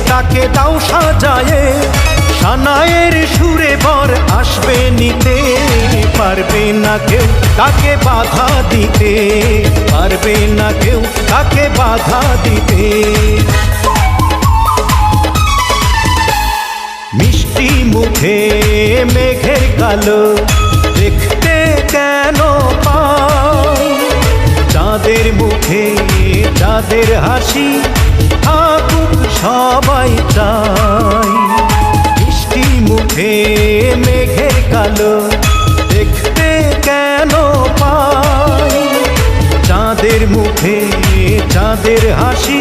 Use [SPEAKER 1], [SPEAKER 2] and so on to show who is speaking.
[SPEAKER 1] তাকে দাও সাজায়ে, সানায়ের সুরে বর আসবে নিতে। পারবে না কেউ তাকে বাধা দিতে, পারবে না কেউ তাকে বাধা দিতে। মিষ্টি মুখে মেঘের কালো দেখতে কেন পাই, চাঁদের মুখে চাঁদের হাসি থাকুক সবাই চাই। মিষ্টি মুখে মেঘের কালো দেখতে কেন পাই, চাঁদের মুখে চাঁদের হাসি